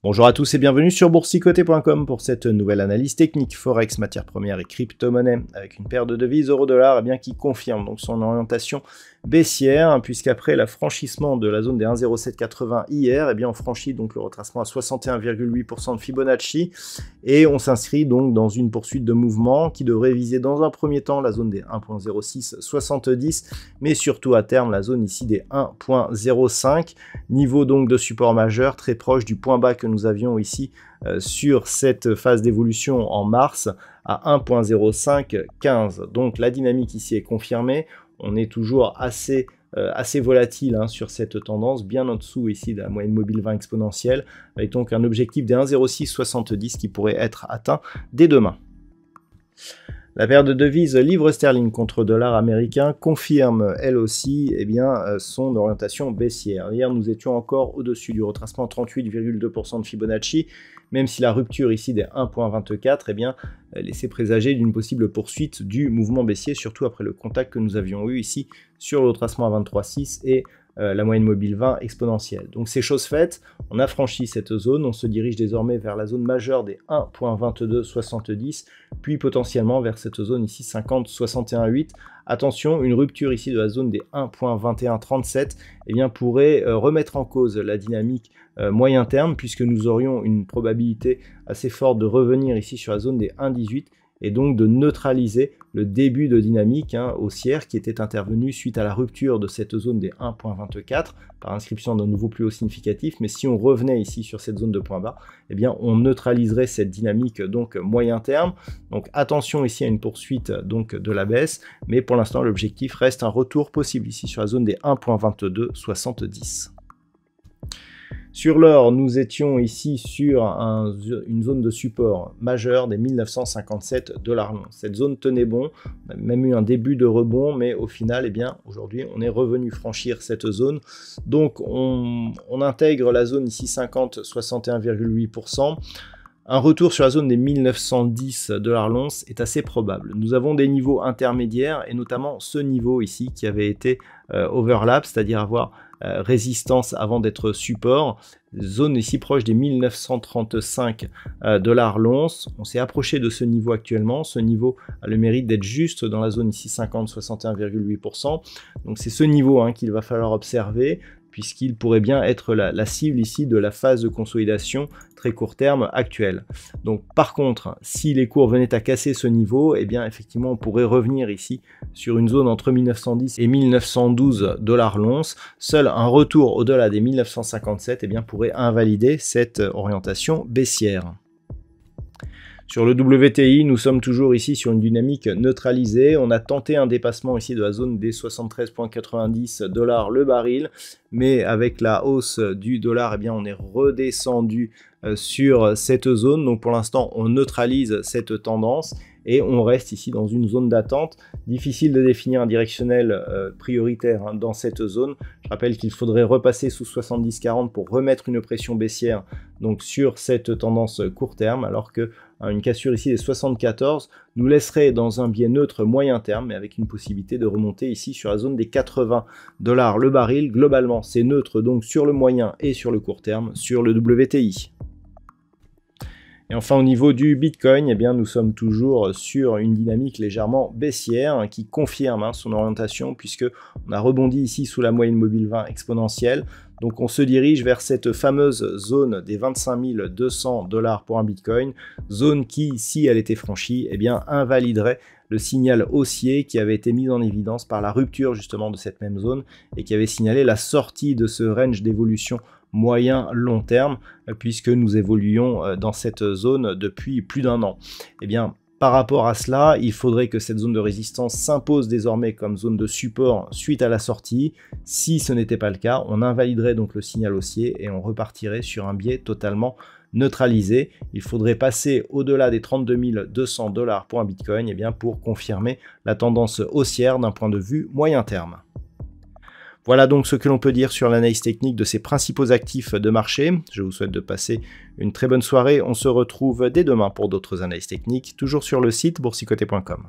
Bonjour à tous et bienvenue sur boursicoté.com pour cette nouvelle analyse technique Forex, matières premières et crypto-monnaie avec une paire de devises euro-dollar qui confirme donc son orientation baissière puisqu'après l'affranchissement de la zone des 1,0780 hier, on franchit donc le retracement à 61,8% de Fibonacci et on s'inscrit donc dans une poursuite de mouvement qui devrait viser dans un premier temps la zone des 1,0670 mais surtout à terme la zone ici des 1,05, niveau donc de support majeur très proche du point bas que nous avions ici sur cette phase d'évolution en mars à 1,0515. Donc la dynamique ici est confirmée, on est toujours assez volatile sur cette tendance, bien en dessous ici de la moyenne mobile 20 exponentielle, avec donc un objectif des 1,0670 qui pourrait être atteint dès demain. La paire de devises livre sterling contre dollar américain confirme elle aussi son orientation baissière. Hier nous étions encore au-dessus du retracement 38,2% de Fibonacci, même si la rupture ici des 1,24 laissait présager d'une possible poursuite du mouvement baissier, surtout après le contact que nous avions eu ici sur le retracement à 23,6 et la moyenne mobile 20 exponentielle. Donc c'est chose faite, on a franchi cette zone, on se dirige désormais vers la zone majeure des 1,2270, puis potentiellement vers cette zone ici 50,61,8. Attention, une rupture ici de la zone des 1,2137 pourrait remettre en cause la dynamique moyen terme, puisque nous aurions une probabilité assez forte de revenir ici sur la zone des 1,18 et donc de neutraliser le début de dynamique haussière qui était intervenu suite à la rupture de cette zone des 1,24 par inscription d'un nouveau plus haut significatif. Mais si on revenait ici sur cette zone de point bas, on neutraliserait cette dynamique donc moyen terme. Donc attention ici à une poursuite donc de la baisse, mais pour l'instant l'objectif reste un retour possible ici sur la zone des 1,2270. Sur l'or, nous étions ici sur une zone de support majeure des 1957 $. Cette zone tenait bon, on a même eu un début de rebond, mais au final, aujourd'hui, on est revenu franchir cette zone. Donc, on intègre la zone ici 50, 61,8%. Un retour sur la zone des 1910 $ l'once est assez probable. Nous avons des niveaux intermédiaires et notamment ce niveau ici qui avait été overlap, c'est-à-dire avoir résistance avant d'être support, zone ici proche des 1935 $ l'once. On s'est approché de ce niveau actuellement, ce niveau a le mérite d'être juste dans la zone ici 50, 61,8%. Donc c'est ce niveau qu'il va falloir observer, puisqu'il pourrait bien être la cible ici de la phase de consolidation très court terme actuelle. Donc par contre, si les cours venaient à casser ce niveau, effectivement on pourrait revenir ici sur une zone entre 1910 et 1912 $ l'once. Seul un retour au-delà des 1957 pourrait invalider cette orientation baissière. Sur le WTI, nous sommes toujours ici sur une dynamique neutralisée. On a tenté un dépassement ici de la zone des 73,90 $ le baril, mais avec la hausse du dollar, on est redescendu sur cette zone. Donc pour l'instant, on neutralise cette tendance et on reste ici dans une zone d'attente. Difficile de définir un directionnel prioritaire dans cette zone. Je rappelle qu'il faudrait repasser sous 70,40 pour remettre une pression baissière donc sur cette tendance court terme, alors que une cassure ici des 74 nous laisserait dans un biais neutre moyen terme, mais avec une possibilité de remonter ici sur la zone des 80 $ le baril. Globalement, c'est neutre donc sur le moyen et sur le court terme sur le WTI. Et enfin au niveau du Bitcoin, nous sommes toujours sur une dynamique légèrement baissière qui confirme son orientation, puisque on a rebondi ici sous la moyenne mobile 20 exponentielle. Donc on se dirige vers cette fameuse zone des 25 200 $ pour un Bitcoin, zone qui, si elle était franchie, invaliderait le signal haussier qui avait été mis en évidence par la rupture justement de cette même zone et qui avait signalé la sortie de ce range d'évolution moyen-long terme, puisque nous évoluons dans cette zone depuis plus d'un an. Par rapport à cela, il faudrait que cette zone de résistance s'impose désormais comme zone de support suite à la sortie. Si ce n'était pas le cas, on invaliderait donc le signal haussier et on repartirait sur un biais totalement neutralisé. Il faudrait passer au-delà des 32 200 $ pour un Bitcoin pour confirmer la tendance haussière d'un point de vue moyen terme. Voilà donc ce que l'on peut dire sur l'analyse technique de ces principaux actifs de marché. Je vous souhaite de passer une très bonne soirée. On se retrouve dès demain pour d'autres analyses techniques, toujours sur le site boursicoté.com.